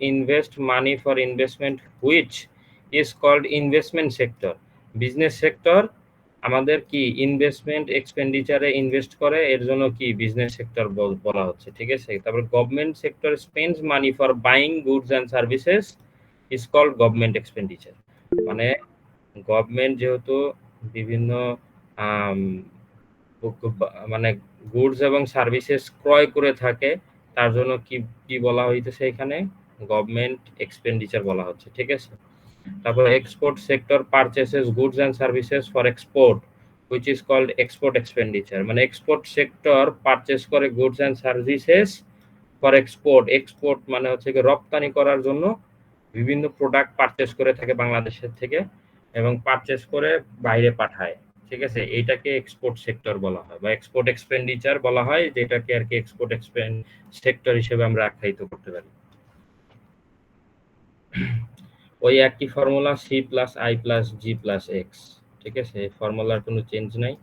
invest money for investment which is called investment sector. Business sector আমাদের কি investment এক্সপেন্ডিচারে invest করে, এর জন্য কি বিজনেস সেক্টর বলা হচ্ছে, ঠিক আছে। তারপর government sector spends money for buying goods and services is called government expenditure. মানে গভর্নমেন্ট যেহেতু বিভিন্ন মানে গুডস এবং সার্ভিসেস ক্রয় করে থাকে, তার জন্য কি কি বলা হইতেছে এখানে, গভর্নমেন্ট এক্সপেন্ডিচার বলা হচ্ছে, ঠিক আছে। তারপর export sector purchases goods and services for export which is called export expenditure. মানে এক্সপোর্ট সেক্টর পারচেস করে goods and services for export. Export মানে হচ্ছে কি রপ্তানি করার জন্য বিভিন্ন প্রোডাক্ট পারচেস করে থাকে বাংলাদেশের থেকে এবং পারচেস করে বাইরে পাঠায়, ঠিক আছে। এইটাকে এক্সপোর্ট সেক্টর বলা হয় বা এক্সপোর্ট এক্সপেন্ডিচার বলা হয়, যেটাকে আর কি এক্সপোর্ট সেক্টর হিসেবে আমরা আখ্যায়িত করতে পারি। ওই একটি formula C plus I plus G plus X, ঠিক আছে, এই ফর্মুলার কোনো চেঞ্জ নাই।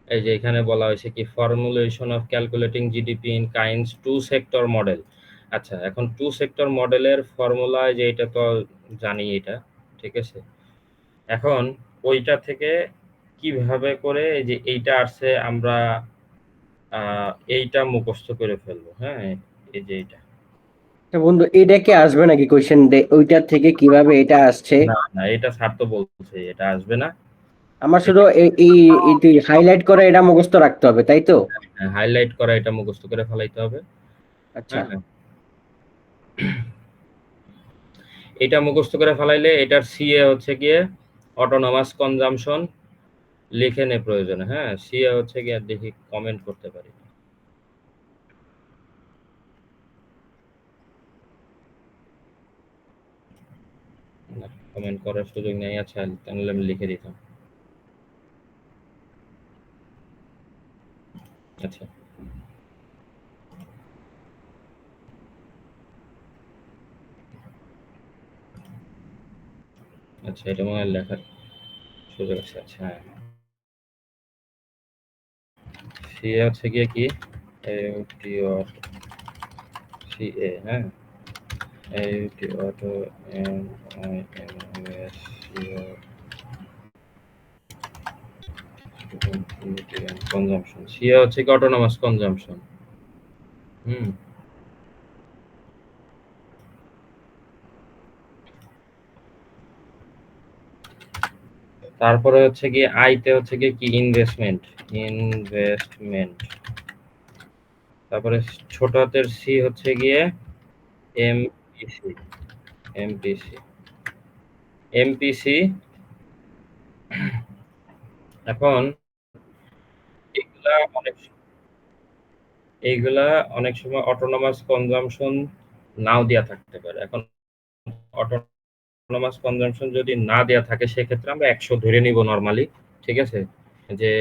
এই যে এখানে বলা হয়েছে কি formulation of calculating GDP in kinds to sector model. আচ্ছা, এখন টু সেক্টর মডেলের ফর্মুলা যে এটা তো জানি এটা, ঠিক আছে। এখন ওইটা থেকে কিভাবে করে এই যে এইটা আসছে আমরা এইটা মুখস্থ করে ফেলবো। হ্যাঁ, এই যে এইটা বন্ধু এটা কি আসবে নাকি কোশ্চেন, ওইটা থেকে কিভাবে এটা আসছে? না না, এটা স্যার তো বলছে এটা আসবে না। আমার শুধু এই হাইলাইট করে এটা মুখস্থ রাখতে হবে, তাই তো? হাইলাইট করা এটা মুখস্থ করে ফেলাইতে হবে। আচ্ছা, হ্যাঁ, এটা মুখস্থ করে ফেলাইলে এটার সিএ হচ্ছে গিয়ে অটোনমাস কনজাম্পশন লিখে নে প্রয়োজনে। হ্যাঁ, সিএ হচ্ছে গিয়ে দেখি কমেন্ট করতে পারি, কমেন্ট করার সুযোগ নেই। আচ্ছা, তাহলে আমি লিখে দিতাম। আচ্ছা আচ্ছা, এটা মনে হয় লেখার সুযোগ আছে। আচ্ছা, হ্যাঁ, সিএ হচ্ছে গিয়ে কি এউটি অর সিএ, হ্যাঁ, AUT auto M I M S consumption. CA হচ্ছে কি অটোনমাস কনজাম্পশন। হুম, তারপরে হচ্ছে কি আইতে হচ্ছে কি ইনভেস্টমেন্ট, ইনভেস্টমেন্ট। তারপরে ছোট হাতের সি হচ্ছে গিয়ে এমপিসি, এমপিসি, এমপিসি। এখন এগুলা অনেক এইগুলা অনেক সময় অটোনমাস কনজাম্পশন নাও দেয়া থাকতে পারে। এখন অটোনমাস কনজাম্পশন যদি না দেয়া থাকে সেক্ষেত্রে আমরা 100 ধরে নিব নরমালি, ঠিক আছে, যে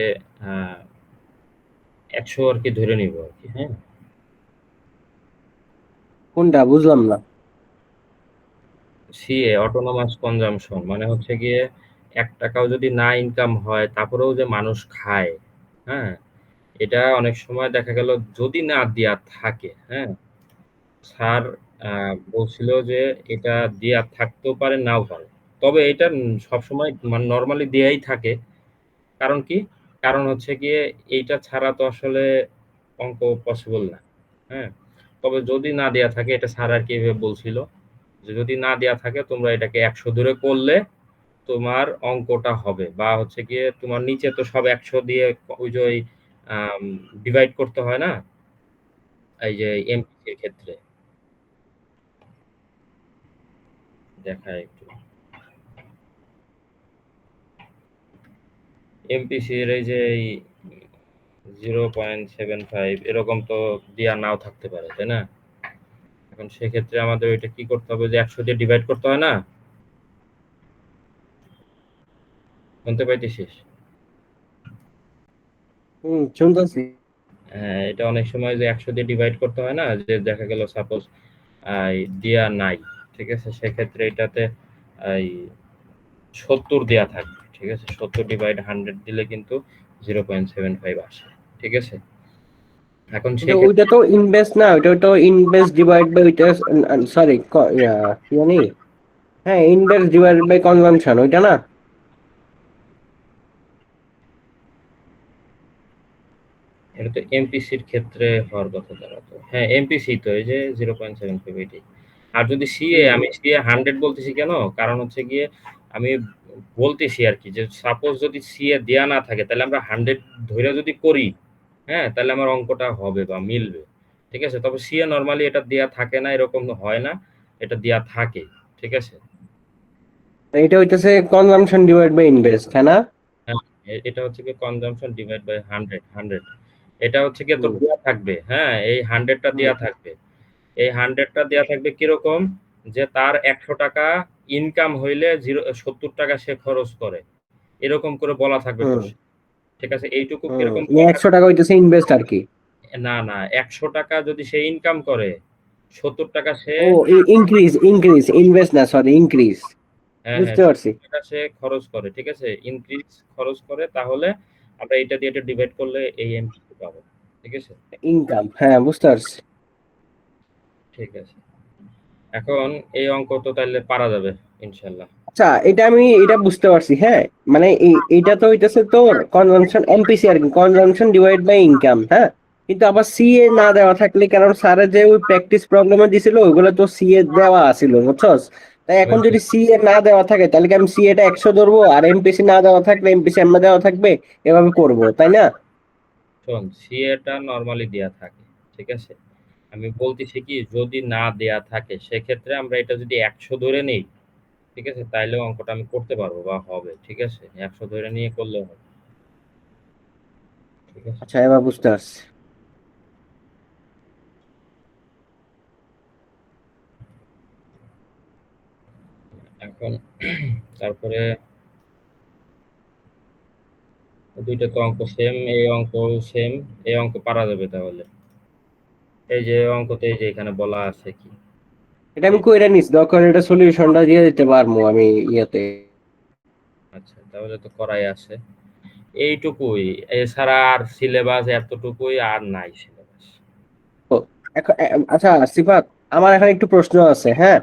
100 আর কি ধরে নিব আর কি। হ্যাঁ, কোনটা বুঝলাম না। সিএ অটোনমাস কনজাম্পশন মানে হচ্ছে গিয়ে 1 টাকাও যদি না ইনকাম হয় তারপরেও যে মানুষ খায়। হ্যাঁ, এটা অনেক সময় দেখা গেল যদি না দেয়া থাকে, হ্যাঁ, স্যার বলছিল যে এটা দেয়া থাকতেও পারে নাও পারে। তবে এটা সবসময় মানে নরমালি দেয়াই থাকে। কারণ কি? কারণ হচ্ছে গিয়ে এইটা ছাড়া তো আসলে অঙ্ক পসিবল না। হ্যাঁ? তবে যদি না দেয়া থাকে, এটা স্যার আর কি এভাবে বলছিল যে যদি না দেয়া থাকে তোমরা এটাকে ১০০ ধরে করলে তোমার অঙ্কটা হবে, বা হচ্ছে গিয়ে তোমার নিচে তো সব ১০০ দিয়ে ওই যে ওই আম ডিভাইড করতে হয় না? এই যে এমপিসির ক্ষেত্রে। দেখাই একটু। এমপিসির এই যে এই 0.75 এরকম তো দেয়া নাও থাকতে পারে, তাই না? এখন সেক্ষেত্রে আমাদের ওইটা কি করতে হবে, যে ১০০ দিয়ে ডিভাইড করতে হয় না? শুনতে পাইতেছিস? শুনতেছি। হ্যাঁ, এটা অনেক সময় যে ১০০ দিয়ে ডিভাইড করতে হয় না? যে দেখা গেল সাপোজ দেয়া নাই। ঠিক আছে? সেক্ষেত্রে এটাতে এই ৭০ দেয়া থাকবে। ঠিক আছে? ৭০ ডিভাইড 100 দিলে কিন্তু 0.75 আসে। ঠিক আছে? এখন ওইটা তো ইনভেস্ট না, ওইটা তো ইনভেস্ট ডিভাইড বাই ওইটা, সরি কি জানি, হ্যাঁ ইনভেস্ট ডিভাইড বাই কনজাম্পশন, ওইটা না? এটা তো এমপিসির ক্ষেত্রে হওয়ার কথা দাঁড়াতো। হ্যাঁ এমপিসি তো এই যে 0.75 এটাই। আর যদি সিএ, আমি সিএ 100 বলতেছি কেন, কারণ হচ্ছে গিয়ে আমি বলতেছি আর কি যে সাপোজ যদি সিএ দেয়া না থাকে তাহলে আমরা 100 ধরে যদি করি, হ্যাঁ তাহলে আমার অঙ্কটা হবে বা মিলবে। ঠিক আছে, তবে সিএ নর্মালি এটা দেয়া থাকে না, এরকম হয় না, এটা দেয়া থাকে। ঠিক আছে, এটা হইতেছে কনজাম্পশন ডিভাইড বাই ইনভেস্ট, হ্যাঁ না? হ্যাঁ এটা হচ্ছে কি কনজাম্পশন ডিভাইড বাই 100। এটা হচ্ছে কি তোর হুম দেয়া থাকবে, হ্যাঁ এই 100টা হুম দেয়া থাকবে। এই 100টা দেয়া থাকবে কিরকম, যে তার 100 টাকা ইনকাম হইলে 70 টাকা সে খরচ করে, এরকম করে বলা থাকবে হুম কোশ্চেন। ঠিক আছে, এইটুকু হুম, কিরকম বলা 100 টাকা হইতেছে ইনভেস্ট আর কি? না না, 100 টাকা যদি সে ইনকাম করে, 70 টাকা সে, ও ইনক্রিজ ইনক্রিজ, ইনভেস্ট না, সরি ইনক্রিজ, হ্যাঁ হ্যাঁ বুঝতে পারছি। 70 টাকা সে খরচ করে। ঠিক আছে, ইনক্রিজ খরচ করে, তাহলে আমরা এটা দিয়ে এটা ডিভাইড করলে এই এমসিকিউ পাবো। ঠিক আছে, ইনকাম, হ্যাঁ বুঝতে পারছি। ঠিক আছে। এখন এই অঙ্ক তো তাহলে পারা যাবে ইনশাল্লাহ। আচ্ছা, এটা বুঝতে পারছি, হ্যাঁ। মানে এইটা তো হইতেছে তোর কনজাম্পশন এমপিসি আর কি, কনজাম্পশন ডিভাইড বাই ইনকাম, হ্যাঁ। কিন্তু আবার সিএ না দেওয়া থাকলে, কারণ স্যারের যে ওই প্র্যাকটিস প্রবলেমে দিছিল ওইগুলো তো সিএ দেওয়া আছিল, বুঝছস? তাই এখন ওই যদি সিএ না দেওয়া থাকে তাহলে কি আমি সিএ টা 100 ধরবো, আর এমপিসি না দেওয়া থাকলে এমপিসি এমনি দেওয়া থাকবে, এভাবে করবো, তাই না? শোন, সিএটা নরমালি দেয়া থাকে। ঠিক আছে, আমি বলতেছি কি যদি না দেয়া থাকে সেক্ষেত্রে আমরা এটা যদি 100 ধরে নেই, ঠিক আছে, তাইলেও অঙ্কটা আমি করতে পারবো বা হবে। ঠিক আছে, 100 ধরে নিয়ে করলে হবে। ঠিক আছে, আচ্ছা, এবার বুঝতে পারছি। এখন তারপরে দুইটা তো অঙ্ক সেম, এই অঙ্ক সেম, এই অঙ্ক পারা যাবে তাহলে। এই যে অঙ্কতে এই যে এখানে বলা আছে কি, এটা আমি এই কইরা নিস, দরকার এটা সলিউশনটা দিয়ে দিতে পারবো আমি ইয়েতে। আচ্ছা তাহলে তো করাই আছে, এইটুকুই, এছাড়া আর সিলেবাস এতটুকুই, আর নাই সিলেবাস। তো আচ্ছা সিফাত, আমার এখন একটু প্রশ্ন আছে, হ্যাঁ।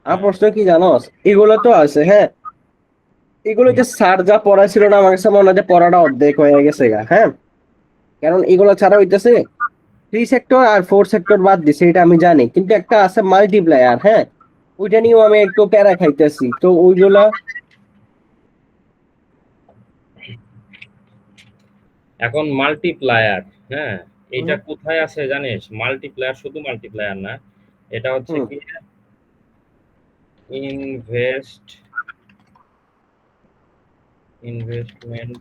আমার হ্যাঁ, প্রশ্ন কি জানোস, এগুলো তো আছে, হ্যাঁ। এগুলো যে স্যার যা পড়াছিল না, আমার কাছে মনে হয় যে পড়াটা অর্ধেক হয়ে গেছে গা, হ্যাঁ। কারণ এগুলো ছাড়া হইতেছে 3 সেক্টর আর 4 সেক্টর বাদ দিছে, এটা আমি জানি, কিন্তু একটা আছে মাল্টিপ্লায়ার, হ্যাঁ। ওইটা নিয়েও আমি একটু প্যারা খাইতেছি, তো ওইগুলা। এখন মাল্টিপ্লায়ার, হ্যাঁ হুম এটা কোথায় আছে জানিস? মাল্টিপ্লায়ার শুধু মাল্টিপ্লায়ার না, এটা হচ্ছে হুম কি ইনভেস্ট ইনভেস্টমেন্ট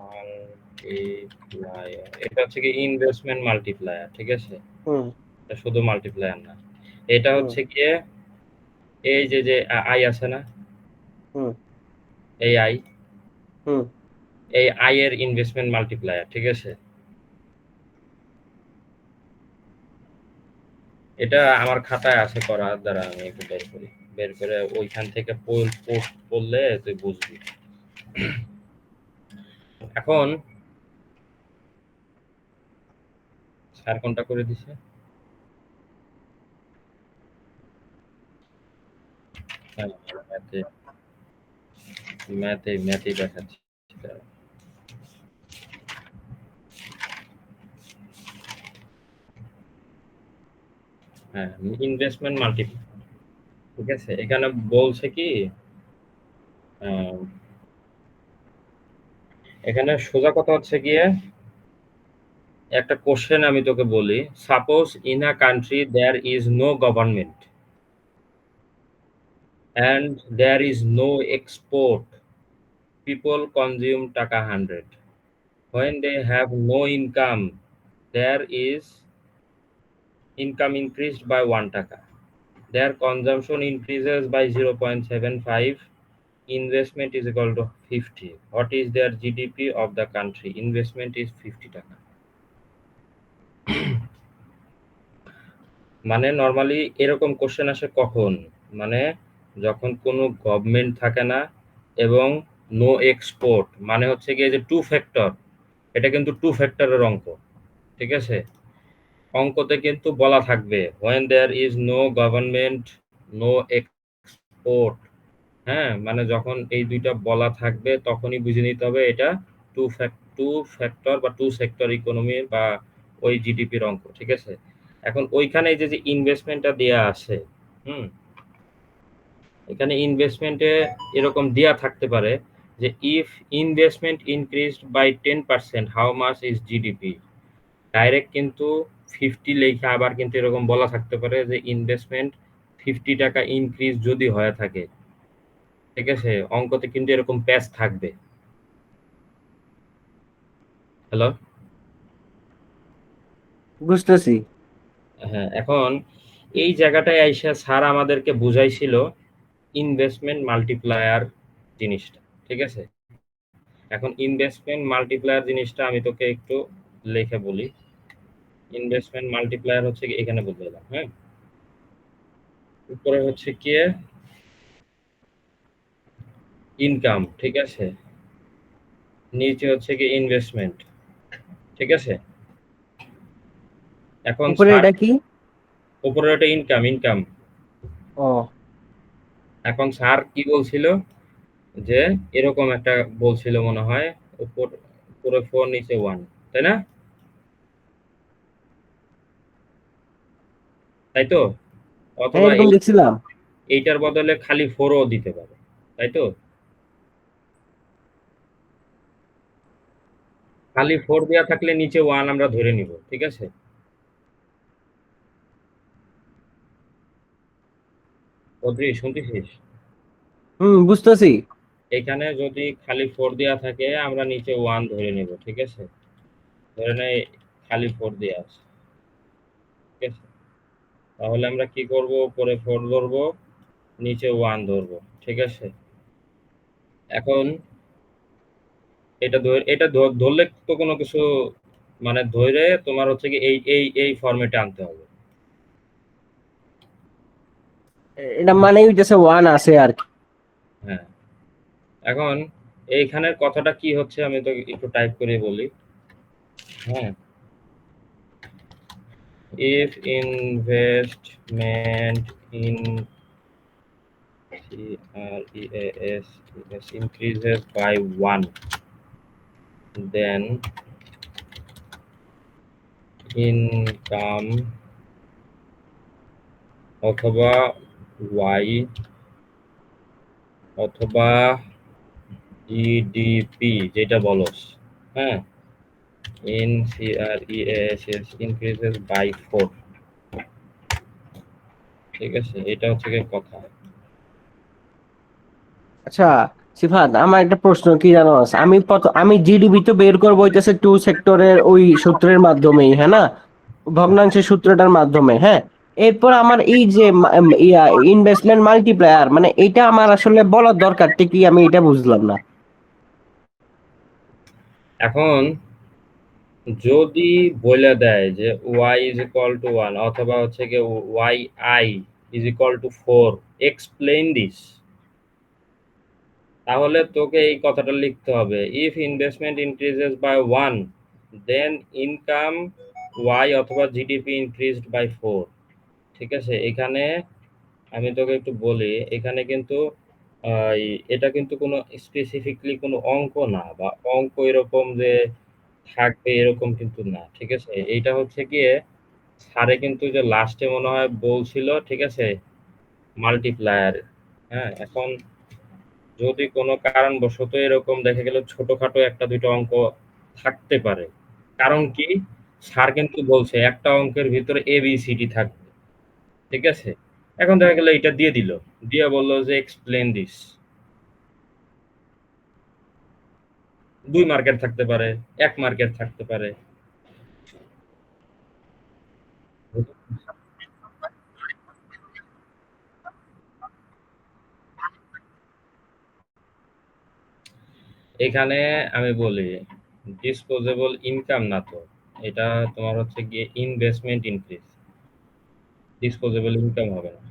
মাল্টিপ্লায়ার, এটা হচ্ছে কি ইনভেস্টমেন্ট মাল্টিপ্লায়ার। ঠিক আছে, হুম এটা শুধু মাল্টিপ্লায়ার না, এটা হুম হচ্ছে গিয়ে এই যে যে আই আছে না, হুম এই আই, হুম এই আই এর ইনভেস্টমেন্ট মাল্টিপ্লায়ার। ঠিক আছে, এটা আমার খাতায় আছে করা, দ্বারা আমি একটু বের করি, বের করে ওইখান থেকে পোস্ট করলে তুই বুঝবি। এখন স্যার কোনটা করে দিছে, হ্যাঁ, ম্যাথে ম্যাথেই দেখাচ্ছি। হ্যাঁ, ইনভেস্টমেন্ট মাল্টিপ্লায়ার। ঠিক আছে, এখানে বলছে কি আহ, এখানে সোজা কথা হচ্ছে গিয়ে একটা কোশ্চেন আমি তোকে বলি, suppose in a country there is no government and there is no export, people consume taka 100, when they have no income, there is income increased by 1 taka, their consumption increases by 0.75, investment is equal to 50, what is their GDP of the country? Investment is 50 taka. মানে normally এরকম question আসে কখন, মানে যখন কোনো government থাকে না এবং নো এক্সপোর্ট, মানে হচ্ছে গিয়ে যে টু ফ্যাক্টর, এটা কিন্তু টু ফ্যাক্টরের অঙ্ক। ঠিক আছে? অঙ্কতে কিন্তু বলা থাকবে when there is no government no export, হ্যাঁ? মানে যখন এই ২ টা বলা থাকবে তখনই বুঝে নিতে হবে এটা টু ফ্যাক্টর বা টু সেক্টর ইকোনমি বা ওই জিডিপির অঙ্ক, ঠিক আছে? এখন ওইখানে এই যে ইনভেস্টমেন্টটা দেয়া আছে, হুম? এখানে ইনভেস্টমেন্টে এরকম দেয়া থাকতে পারে যে if investment increased by 10% how much is GDP? Direct কিন্তু 50 লেখা আবার কিন্তু এরকম বলা থাকতে পারে যে ইনভেস্টমেন্ট ৳50 ইনক্রিজ যদি হয়ে থাকে, ঠিক আছে? অঙ্কতে কিন্তু এরকম প্যাচ থাকবে। হ্যালো? বুঝতেছি। হ্যাঁ, এখন এই জায়গাটায় আইসা স্যার আমাদেরকে বুঝাইছিল ইনভেস্টমেন্ট মাল্টিপ্লায়ার জিনিসটা। ঠিক আছে? এখন ইনভেস্টমেন্ট মাল্টিপ্লায়ার জিনিসটা আমি তোকে একটু লিখে বলি। ইনভেস্টমেন্ট মাল্টিপ্লায়ার হচ্ছে গিয়ে এখানে বুঝাইলাম, হ্যাঁ? উপরে হচ্ছে গিয়ে ইনকাম, ঠিক আছে? নিচে হচ্ছে গিয়ে ইনভেস্টমেন্ট, ঠিক আছে? এখন উপরে স্যার এটা কি? উপরে ওটা ইনকাম। ও, এখন স্যার কি বলছিল যে এরকম একটা বলছিল মনে হয় উপরে 4 নিচে 1, তাই না? তাই তো? হ্যাঁ অথবা এরকম দেখছিলাম। এইটার বদলে খালি 4 ও দিতে পারে, তাই তো? খালি 4 দেয়া থাকলে নিচে 1 আমরা ধরে নিব, ঠিক আছে? বদ্রি শুনতেছিস? বুঝতেছি। এখানে যদি খালি 4 দেয়া থাকে আমরা নিচে 1 ধরে নিব, ঠিক আছে? ধরে নেই খালি 4 দেয়া আছে, ঠিক আছে? তাহলে আমরা কি করব? উপরে 4 ধরবো, নিচে 1 ধরবো, ঠিক আছে? এখন ধরলে তো কোনো কিছু মানে ধরে তোমার হচ্ছে কি এই ফরম্যাটে আনতে হবে। এটা মানে হইতেছে ওয়ান আছে আর কি। হ্যাঁ, এখন এইখানের কথাটা কি হচ্ছে আমি তো একটু টাইপ করে বলি। হ্যাঁ, if investment in CREAS increases by 1, then income অথবা Y অথবা জিডিপি যেটা বলস, হ্যাঁ, in CREAS increases by 4, ঠিক আছে? এটা হচ্ছে গিয়ে কথা। আচ্ছা সিফাত, আমার একটা প্রশ্ন কি জানো আছে, আমি জিডিপি তো বের করবো হইতেছে টু সেক্টরের ওই সূত্রের মাধ্যমেই, হ্যাঁ না? ভগ্নাংশের সূত্রটার মাধ্যমে, হ্যাঁ। এরপর আমার এই যে ইনভেস্টমেন্ট মাল্টিপ্লায়ার, মানে এটা আমার আসলে বলার দরকারটা কি, আমি এটা বুঝলাম না। এখন যদি বলে দেয় যে y is equal to 1 অথবা হচ্ছে গিয়ে yi is equal to 4, explain this, তাহলে তোকে এই কথাটা লিখতে হবে if investment increases by 1 then income y অথবা জিডিপি increased by 4, ঠিক আছে? এখানে আমি তোকে একটু বলি, এখানে কিন্তু এটা কিন্তু কোনো স্পেসিফিকলি কোনো অঙ্ক না বা অঙ্ক এরকম যে থাকবে এরকম কিন্তু না, ঠিক আছে? এইটা হচ্ছে গিয়ে স্যারে কিন্তু যে লাস্টে মনে হয় বলছিল, ঠিক আছে? মাল্টিপ্লায়ার, হ্যাঁ? এখন যদি কোনো কারণবশত এরকম দেখা গেল ছোটখাটো ১টা ২টা অঙ্ক থাকতে পারে। কারণ কি? স্যার কিন্তু বলছে একটা অঙ্কের ভিতরে ABCD থাকবে, ঠিক আছে? এখন দেখা গেল এটা দিয়ে দিল। দিয়ে বলল যে explain this, ২ মার্কের থাকতে পারে, ১ মার্কের থাকতে পারে। এখানে আমি বলি ডিসপোজেবল ইনকাম না তো। এটা তোমার হচ্ছে গিয়ে ইনভেস্টমেন্ট ইনক্রিজ। ডিসপোজেবল ইনকাম হবে না।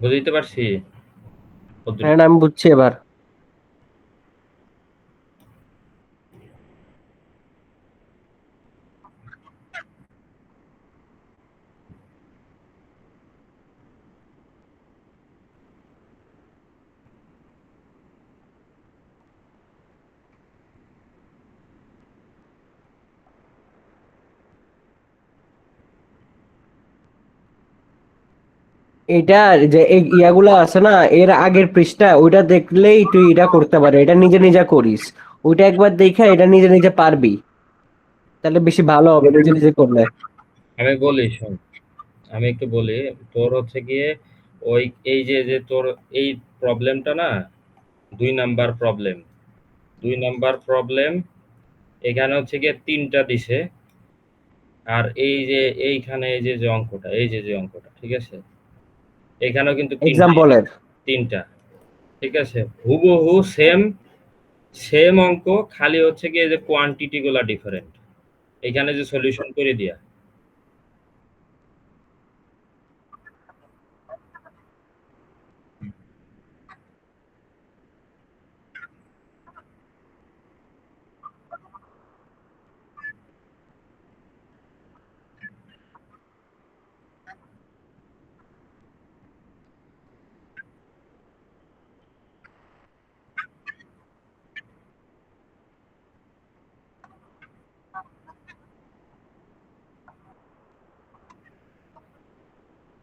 বুঝতে পারছি? হ্যাঁ আমি বুঝছি এবার। এটা যে এই ইয়াগুলা আছে না, এর আগের পৃষ্ঠা ওইটা দেখলেই তুই এটা করতে পারে, এটা নিজে নিজে করিস। ওইটা একবার দেখা এটা নিজে নিজে পারবি, তাহলে বেশি ভালো হবে নিজে নিজে করলে। আমি বলি শোন, আমি একটু বলি। তোর হচ্ছে গিয়ে ওই এই যে যে তোর এই প্রবলেমটা না, ২ নাম্বার প্রবলেম। ২ নাম্বার প্রবলেম এখানে হচ্ছে গিয়ে ৩ টা দিছে। আর এই যে এইখানে এই যে অঙ্কটা, এই যে অঙ্কটা, ঠিক আছে? এখানেও কিন্তু ৩ টা, এক্সাম্পলের ৩ টা। ঠিক আছে? হুবহু সেম, সেম অঙ্ক, খালি হচ্ছে গিয়ে যে কোয়ান্টিটি গুলা ডিফারেন্ট। এখানে যে সলিউশন করে দিয়া।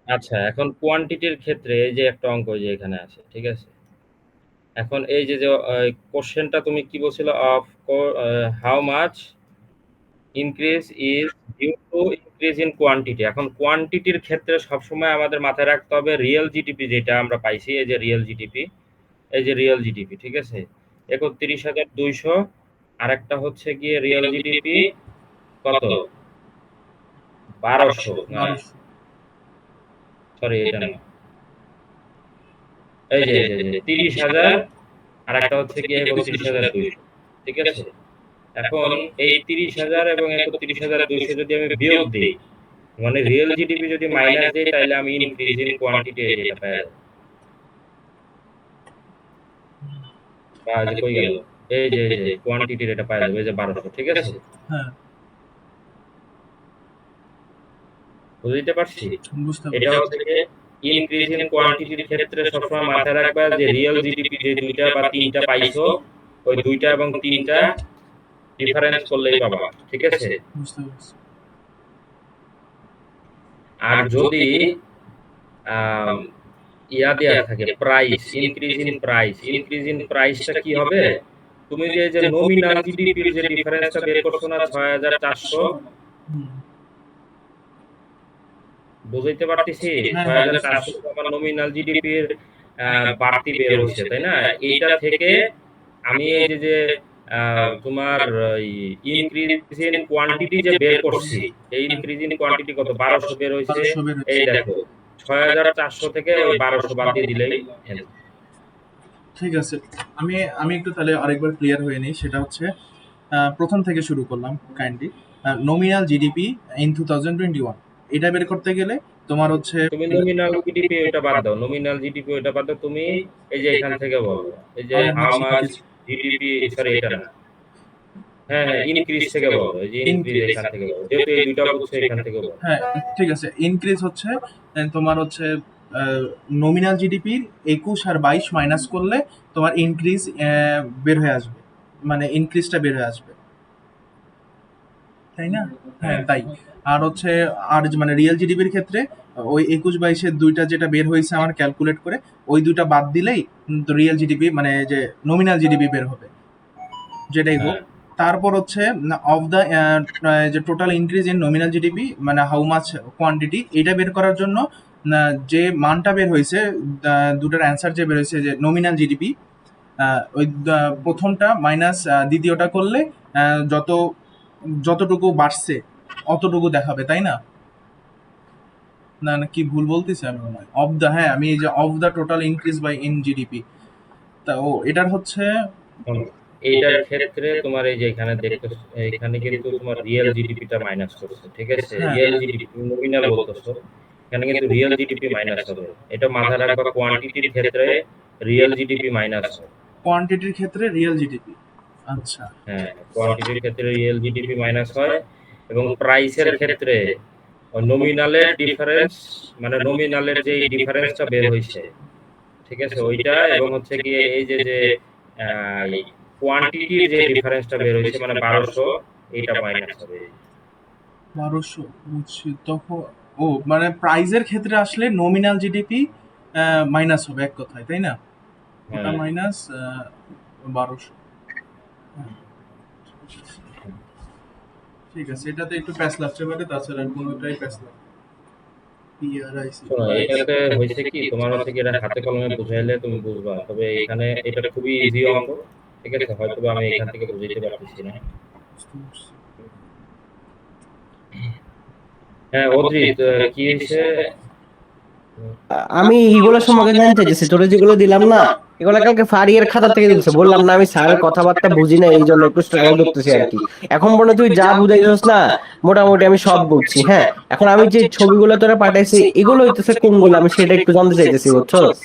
আচ্ছা, এখন কোয়ান্টিটির ক্ষেত্রে এই যে একটা অঙ্ক যে এখানে আছে, ঠিক আছে? এখন এই যে কোশ্চেনটা তুমি কি বলছিল? Of how much increase is due to increase in quantity. এখন কোয়ান্টিটির ক্ষেত্রে সবসময় আমাদের মাথায় রাখতে হবে রিয়েল জিডিপি যেটা আমরা পাইছি, এই যে রিয়েল জিডিপি, এই যে রিয়েল জিডিপি, ঠিক আছে? ৩১,২০০, আরেকটা হচ্ছে গিয়ে রিয়েল জিডিপি কত? ১২০০, না ১২০০। সরি এটা না। এই যে ৩০,০০০, আরেকটা হচ্ছে গিয়ে ৩১,২০০, ঠিক আছে? এখন এই ৩০,০০০ এবং ৩১,২০০ যদি আমি বিয়োগ দেই, মানে রিয়েল জিডিপি যদি মাইনাস দেই, তাহলে আমি ইনক্রিজ ইন কোয়ান্টিটি এই যে এটা পেয়ে যাবো। বা এই যে কই গেল? এই যে কোয়ান্টিটির এটা পেয়ে যাবো, এই যে ১২০০, ঠিক আছে? হ্যাঁ, বুঝতে পারছি? বুঝতে এটা পারছি। হচ্ছে গিয়ে ইনক্রিজ ইন কোয়ান্টিটির ক্ষেত্রে সবসময় মাথায় রাখবা যে রিয়েল জিডিপি যে ২ টা বা ৩ টা পাইছো, ওই ২ টা এবং ৩ টা ডিফারেন্স করলেই পাবা, ঠিক আছে? বুঝতে পারছি। আর যদি আম ইয়া দেয়া থাকে price, increase in price, increase in প্রাইসটা কি হবে? তুমি যে নমিনাল জিডিপির যে ডিফারেন্সটা বের করছো না ৬,৪০০, হুম। বুঝাইতে পারতেছি? হ্যাঁ, হ্যাঁ, ৬,৪০০ আমার নমিনাল জিডিপির বাড়তি বের হইছে, তাই না? এইটা থেকে আমি এই যে তোমার ইনক্রিজ ইন কোয়ান্টিটি যে বের করছি, এই ইনক্রিজ ইন কোয়ান্টিটি কত? ১২০০ বের হইছে। ১২০০ বের এই হচ্ছে। দেখো ৬,৪০০ থেকে ওই ১২০০ বাদ দিয়ে দিলেই answer। ঠিক আছে। আমি আমি একটু তাহলে আরেকবার ক্লিয়ার হয়ে নিই। সেটা হচ্ছে প্রথম থেকে শুরু করলাম কাইন্ডলি। নমিনাল জিডিপি ইন 2021 এটা বের করতে গেলে তোমার হচ্ছে তুমি নমিনাল জিডিপি ওইটা বাদ দাও, নমিনাল জিডিপি ওইটা বাদ দাও, তুমি এই যে এখান থেকে বলো, এই যে হাউ মাচ জিডিপি, সরি এটা না, হ্যাঁ হ্যাঁ ইনক্রিজ থেকে বলো, এই যে ইনক্রিজ এখান থেকে বলো, যেহেতু এই দুইটা বুঝছো এখান থেকে বলো। হ্যাঁ, ঠিক আছে। ইনক্রিজ হচ্ছে তোমার হচ্ছে নমিনাল জিডিপির ২১ আর ২২ মাইনাস করলে তোমার ইনক্রিজ বের হয়ে আসবে। মানে ইনক্রিজটা বের হয়ে আসবে। তাই না? হ্যাঁ, হ্যাঁ তাই। আর হচ্ছে আর মানে রিয়েল জিডিপির ক্ষেত্রে ওই ২১-২২ দুইটা যেটা বের হয়েছে আমার ক্যালকুলেট করে ওই দুইটা বাদ দিলেই তো রিয়েল জিডিপি মানে যে নমিনাল জিডিপি বের হবে। যেটাই হোক। হ্যাঁ তারপর হচ্ছে অফ দ্য যে total increase in nominal GDP মানে হাউ মাচ কোয়ান্টিটি এটা বের করার জন্য যে মানটা বের হয়েছে, দুটার অ্যান্সার যে বের হয়েছে যে নমিনাল জিডিপি, ওই প্রথমটা মাইনাস দ্বিতীয়টা করলে যত যতটুকু বাড়ছে অতটুকু দেখাবে, তাই না? না না কি ভুল বলতেছি আমি মনে হয়? অফ দ্য, হ্যাঁ আমি এই যে of the total increase by in GDP, তা ও এটার হচ্ছে শোনো, এইটার ক্ষেত্রে তোমার এই যে এখানে দেখতে, এখানে কিন্তু তোমার রিয়েল জিডিপিটা মাইনাস করছে, ঠিক আছে? হ্যাঁ রিয়েল জিডিপি তুমি নমিনাল বলতেছো, এখানে কিন্তু রিয়েল জিডিপি মাইনাস হবে। এটা মাথায় রাখবা, কোয়ান্টিটির ক্ষেত্রে রিয়েল জিডিপি মাইনাস হয়। কোয়ান্টিটির ক্ষেত্রে রিয়েল জিডিপি। আচ্ছা। হ্যাঁ, কোয়ান্টিটির ক্ষেত্রে রিয়েল জিডিপি মাইনাস হয় এবং প্রাইসের ক্ষেত্রে নমিনালের ডিফারেন্স, মানে নমিনালের যে ডিফারেন্সটা বের হইছে, ঠিক আছে, ওইটা এবং হচ্ছে গিয়ে এই যে কোয়ান্টিটির যে ডিফারেন্সটা বের হইছে মানে 1200, এইটা মাইনাস হবে। 1200 বুঝছি। তখন ও মানে প্রাইজের ক্ষেত্রে আসলে নমিনাল জিডিপি মাইনাস হবে এক কথায়, তাই না? ওটা হ্যাঁ, মাইনাস 1200। ঠিক আছে, এটাতে একটু প্যাচ লাগতে পারে, তাছাড়া কোনোটাই প্যাচ লাগবে না। PRIC শোনো, এটাতে হয়েছে কি, তোমার হচ্ছে কি এটা হাতে কলমে বুঝাইলে তুমি বুঝবা, তবে এখানে এটা খুবই ইজি অঙ্ক, ঠিক আছে, হয়তো বা আমি এখান থেকে বুঝাইতে পারতেছি না। হ্যাঁ অদ্রিত, কি হয়েছে? আমি এগুলো সম্পর্কে জানতে চাইছি, তোরা যেগুলো দিলাম না, এগুলো কালকে ফারিয়ার খাতা থেকে দিচ্ছে। বললাম না আমি স্যারের কথাবার্তা বুঝি না, এই জন্য একটু স্ট্রাগল করতেছি আর কি। এখন পর্যন্ত তুই যা বুঝাইছিস না, মোটামুটি আমি সব বুঝছি। হ্যাঁ, এখন আমি যে ছবিগুলো তোরা পাঠাইছি, এগুলো হইতেছে কোনগুলো, আমি সেটা একটু জানতে চাইতেছি, বুঝছস?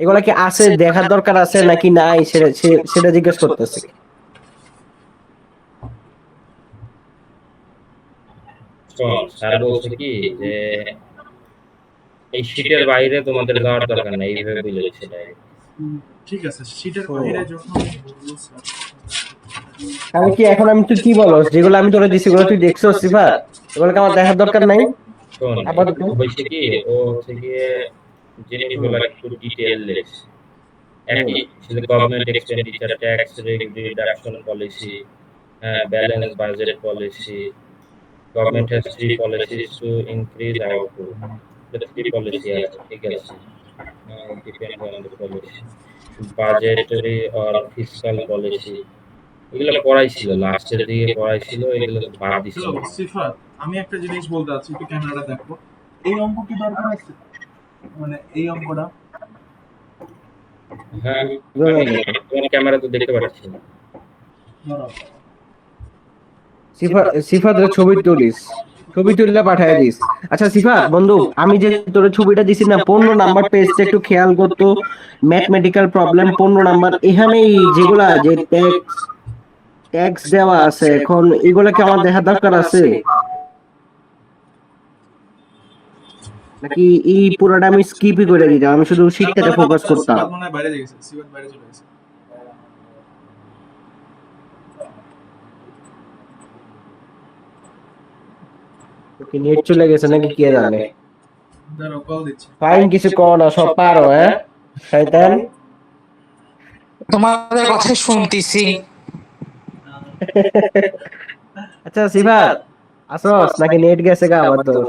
এগুলা কি আছে, দেখার দরকার আছে নাকি নাই, সেটা জিজ্ঞেস করতেছি। শোন, স্যার বলছে কি যে এই শীটের বাইরে তোমাদের যাওয়ার দরকার নেই, এইভাবে বুঝে দিচ্ছে ডাইরেক্ট। ঠিক আছে, শীটের হুম। বাইরে যখন বললো স্যার, তাহলে কি এখন আমি, তুই কি বলস, যেগুলো আমি তোরা দিছি এগুলো তুই দেখছস সিফাত? এগুলোকে আমার দেখার দরকার নাই শোন, আপাতত? হয়েছে কি, ও হচ্ছে গিয়ে জিনিসগুলো একটু ডিটেইল লেখছে। হুম। একই সেটা government expenditure, tax reduction policy, balance budget policy, government has three policies to increase output. Three policy আছে, ঠিক আছে, depend on the policy, budgetary or fiscal policy, এগুলো পড়াইছিল লাস্টের দিকে পড়াইছিল, এগুলো তো বাদ দিছে হ্যালো মনে হয়। সিফাত, আমি একটা জিনিস বলতে চাচ্ছি, একটু ক্যামেরাটা দেখো। এই অঙ্ক কি দরকার আছে? মানে এই অঙ্কটা হ্যাঁ, তোমার ক্যামেরা তো দেখতে পাচ্ছি না। ধরো, সিফাতের ছবি তুলিস, ছবি তুললে পাঠায় দিস। আচ্ছা সিফাত বন্ধু, আমি যে তোর ছবিটা দিছি না, 15 নাম্বার পেজটা একটু খেয়াল করতো। ম্যাথমেটিক্যাল প্রবলেম 15 নাম্বার, এখানে যেগুলা যে ট্যাক্স ট্যাক্স দেওয়া আছে, এখন এগুলা কি আমার দেখার দরকার আছে নাকি এই পুরোটা আমি স্কিপই করে দিতাম, আমি শুধু শীটটাতে ফোকাস করতাম? সিফাত মনে হয় বাইরে গেছে, সিফাত বাইরে চলে গেছে। কি নেট চলে গেছে নাকি কে জানে? দাঁড়াও, কল দিচ্ছি। ফাইন, কিছু কও না, সব পারো, হ্যাঁ শয়তান। তোমাদের কথা শুনতেছি। আচ্ছা সিফাত, আসোস নাকি নেট গেছে গা আবার তোর?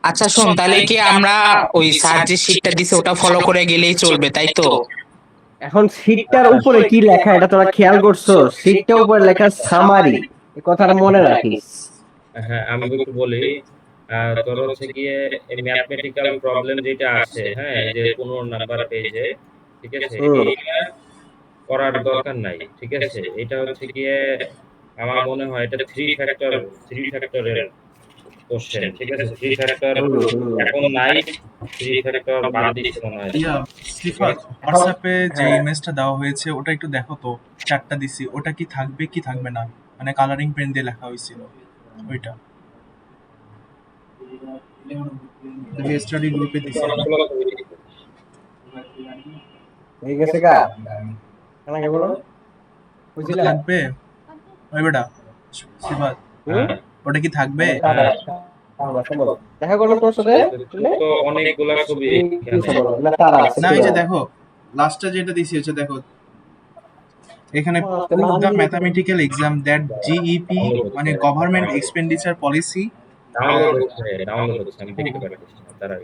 আচ্ছা শোন, তাহলে কি আমরা ওই স্যার যে শিটটা দিছে ওটা ফলো করে গেলেই চলবে, তাই তো? এখন সিটটার উপরে কি লেখা এটা তোরা খেয়াল করছো? সিটটার উপরে লেখা সামারি, এই কথাটা মনে রাখিস। হ্যাঁ, আমি একটু বলি, তোর হচ্ছে গিয়ে এই ম্যাথমেটিক্যাল প্রবলেম যেটা আছে, হ্যাঁ, এই যে 15 নাম্বার পেজে, ঠিক আছে, হুম। এইটা করার দরকার নাই, ঠিক আছে, এটা হচ্ছে গিয়ে আমার মনে হয় এটা থ্রি ফ্যাক্টরের কোশ্চেন, ঠিক আছে, থ্রি ফ্যাক্টর এখন নাই, থ্রি ফ্যাক্টর বাদ দিচ্ছে মনে হয়। ইয়া সিফাত, হোয়াটসঅ্যাপে যে ইমেজটা দেওয়া হয়েছে ওটা একটু দেখো তো, চারটা দিছি, ওটা কি থাকবে কি থাকবে না, মানে কালারিং পেন দিয়ে লেখা হয়েছিল ওইটা, যে স্টাডি গ্রুপে দিছি। অনেকগুলো ছবি দিচ্ছে। ঠিক আছে গা, কেন বলো ওটা বুঝলা? থাকবে ওই বেটা সিফাত, হ্যাঁ, ওটা কি থাকবে? হ্যাঁ, দেখা করলাম তোর সাথে, তো অনেকগুলা ছবি এখানে। না তারা আছে না, এই যে দেখো লাস্টটা যেটা দিছি হচ্ছে, দেখো এখানে prove the mathematical exam that GEP মানে গভর্নমেন্ট এক্সপেন্ডিচার পলিসি। ডাউনলোড হচ্ছে, আমি দেখতে পাচ্ছি না, তারা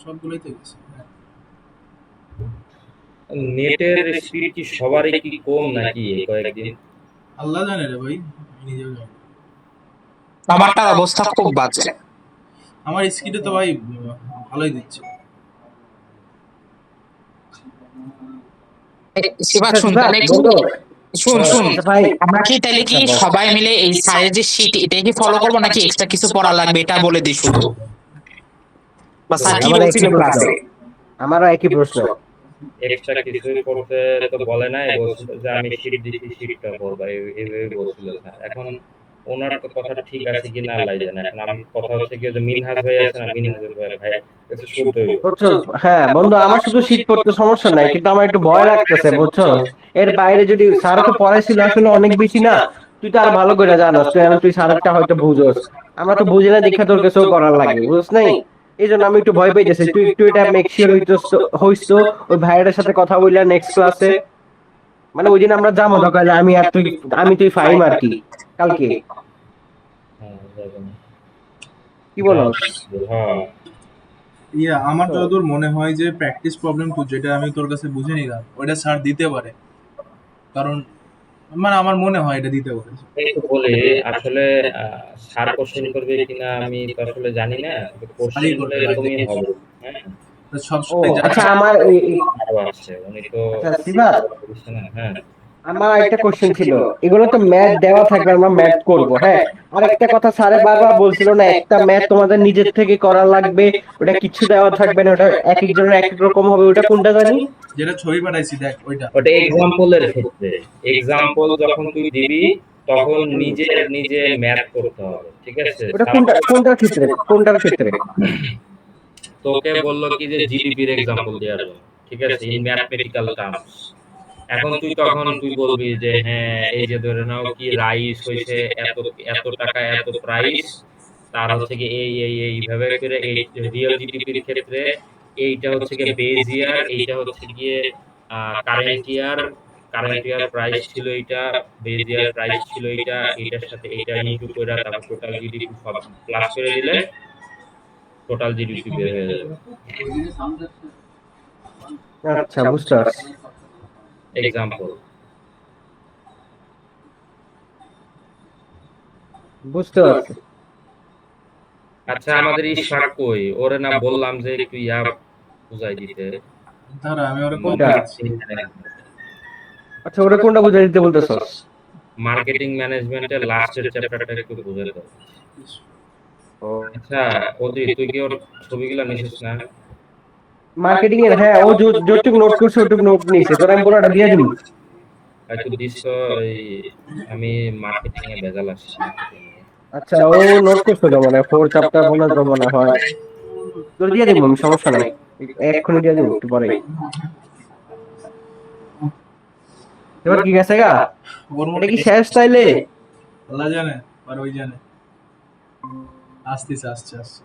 সবগুলোই তো গেছে। নেটের স্পিড কি সবারই কি কম নাকি এই কয়েকদিন? আল্লাহ জানে রে ভাই, আমি নিজেও জানি। আমারটার অবস্থা খুব বাজে। আমার স্কিডে তো ভাই ভালোই দিচ্ছে। শিবাদ আচ্ছা শুন, শিবাদ তাহলে কি বন্ধু, শুন শুন আচ্ছা ভাই, আমরা কি তাহলে কি আচ্ছা বল। সবাই মিলে এই স্যারের যে শিট এটাই কি ফলো করবো নাকি এক্সট্রা কিছু পড়া লাগবে এটা বলে দিই শুধু, বা স্যার কি আমার বলছিল একই প্রশ্ন, ক্লাসে? আমারও একই প্রশ্ন। এক্সট্রা কিছুই করতে তো বলে নাই, বলছিল যে আমি শীট দিছি শীটটা পড়বা, এইভাবে বলছিল স্যার। এখন ওনার তো কথা ঠিক আছে কি না আল্লাহ জানে। এখন আমি কথা হচ্ছে কি যে মিনহাজ ভাই আছে না, মিনহাজের ভাই ভাই কাছে শুনতে হইব। বুঝছো? হ্যাঁ বন্ধু, আমার শুধু শীত পড়তে সমস্যা নাই, কিন্তু আমার একটু ভয় লাগতেছে বুঝছো। এর বাইরে যদি স্যার তো পড়াইছিল আসলে অনেক বেশি না, তুই তো আর ভালো করে জানোস, তুই স্যারটা হয়তো বুঝোস, আমরা তো বুঝি না দেখা তোর কাছেও করার লাগে, বুঝছ নাই? এই জন্য আমি একটু ভয় পাইতেছি, তুই একটু এটা মেক শিওর হইস তো ওই ভাইয়ের সাথে কথা বললে নেক্সট ক্লাসে, মানে ওই দিন আমরা যাবো দরকার আমি তুই ফাইম আর কি কালকে, হ্যাঁ যাবেন। কি বলস? হ্যাঁ আমার যতদূর মনে হয় যে প্র্যাকটিস প্রবলেম টু যেটা আমি তোর কাছে বুঝে নিলাম ওইটা স্যার দিতে পারে, কারণ মানে আমার মনে হয় এটা দিতে পারে। একটু বলি আসলে স্যার কোশ্চেন করবে কিনা আমি তো আসলে জানি না, কোশ্চেন স্যারই গুলো করবে ভাই, এরকমই দেখি হবে। হ্যাঁ তো ও সবসময় জানি আচ্ছা, না। আমার আরো আছে, উনি তো আচ্ছা সিবাত, বলছে না। হ্যাঁ আমার একটা কোশ্চেন ছিল, এগুলো তো ম্যাথ দেওয়া থাকবে, আমরা ম্যাথ করব, হ্যাঁ। আর একটা কথা স্যারে বারবার বলছিল না, একটা ম্যাথ তোমাদের নিজের থেকে করা লাগবে, ওটা কিছু দেওয়া থাকবে না, ওটা এক একজনের এক এক রকম হবে, ওটা কোনটা জানি? যেটা ছবি পাঠাইছি দেখ ওইটা। ওটা এক্সাম্পলের ক্ষেত্রে, এক্সাম্পল যখন তুই দিবি তখন নিজে ম্যাথ করতে হবে, ঠিক আছে? ওটা কোনটার ক্ষেত্রে, কোনটার ক্ষেত্রে? তোকে বললো কি যে জিডিপির এক্সাম্পল দেওয়ার জন্য, ঠিক আছে, ইন ম্যাথমেটিক্যাল টার্মস। এখন তুই বলবি যে হ্যাঁ এই যে ধরে নাও কি রাইস হইছে এত এত টাকা এত প্রাইস, তার হচ্ছে কি এইভাবে করে এই রিয়েল জিডিপির ক্ষেত্রে এইটা হচ্ছে গিয়ে বেজ ইয়ার, এইটা হচ্ছে গিয়ে কারেন্ট ইয়ার প্রাইস ছিল এইটা, বেজ ইয়ার প্রাইস ছিল এইটা, এইটার সাথে এইটা ইনটু করে তারপর টোটাল জিডিপি সব প্লাস করে দিলে টোটাল জিডিপি বের হয়ে যাবে। আচ্ছা বুঝতে পারছি। এক্সাম্পল। বুঝতে পারছি। আচ্ছা আমাদের ইশফাক কই? ওরে না বললাম যে একটু বুঝাই দিতে। দাঁড়া আমি ওরা কোনটা কোনটা? দিচ্ছি। আচ্ছা ওটা কোনটা বুঝাই দিতে বলতেছস? মার্কেটিং ম্যানেজমেন্টের লাস্টের চ্যাপ্টারটা একটু বুঝাই দাও। ও, আচ্ছা অদি, তুই কি ওর ছবিগুলো নিছিস না? মার্কেটিং এর, হ্যাঁ ও যতটুকু নোট করছে ওটুকু নোট নিছে, তোরা আমি পুরোটা দিয়ে দিবি। একটু দিস তো, এই আমি মার্কেটিং এ ভেজাল আসছে মার্কেটিং এ। আচ্ছা ও নোট করছে তো, মানে 4 চ্যাপ্টার মনে তো মনে হয়, তোর দিয়ে দিব আমি, সমস্যা নাই, এক্ষুনি দিয়ে দিব একটু পরেই। এবার কি গেছে গা? ওর এটা মনে কি শেষ তাইলে? আল্লাহ জানে আর ওই জানে। আসতেছে আসছে আসছে।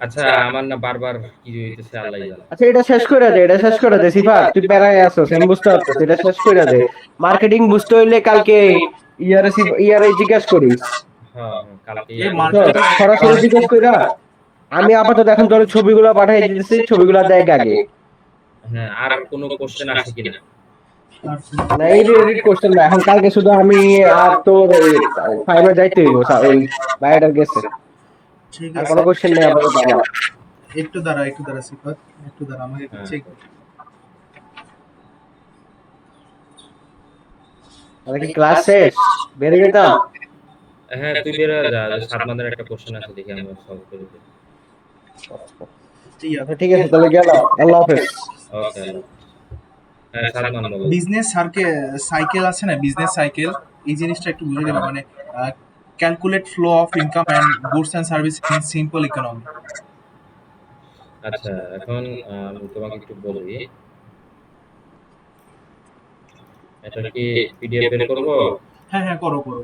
আচ্ছা আমার না বারবার কি হইতেছে আল্লাহই জানে। আচ্ছা এটা শেষ করে দে, এটা শেষ করে দে সিফাত, তুই প্যারায় আছো আমি বুঝতে পারতেছি, এটা শেষ করে দে। মার্কেটিং বুঝতে হইলে কালকে ইয়ারে জিজ্ঞেস করিস, হ্যাঁ হ্যাঁ, কালকে এই বুঝছো? মার্কেটিং সরাসরি জিজ্ঞেস কইরা, আমি আপাতত এখন তোর ছবিগুলো পাঠিয়ে দিতেছি, ছবিগুলো দেখ আগে। হ্যাঁ, আর কোনো কোশ্চেন আছে কিনা? না এই রিলেটেড কোশ্চেন না, এখন কালকে শুধু আমি আর তোর ফাইনাল যাইতে হইব ওই বাইরেটার গেছে, ঠিক আর আছে। কোনো কোশ্চেন নেই আপাতত আমার। একটু দাঁড়া সিফাত, একটু দাঁড়া আমাকে হ্যাঁ। চেক। তাহলে কি ক্লাস শেষ, বেরিয়ে যেতাম? হ্যাঁ তুই বের হয়ে যা, যে সাদমানের একটা কোশ্চেন আছে দেখি আমরা সলভ করে দিই। আচ্ছা ঠিক আছে তাহলে গেলাম, আল্লাহ হাফেজ। ওকে আল্লাহ। হ্যাঁ সাদমান বলো। বিজনেস সাইকেল আছে না, বিজনেস সাইকেল, এই জিনিসটা একটু বুঝে দেবে, মানে calculate flow of income and goods and service in simple economy. আচ্ছা এখন আমি তোমাকে একটু বলি, এটা কি পিডিএফ বের করবো? হ্যাঁ হ্যাঁ করো করো।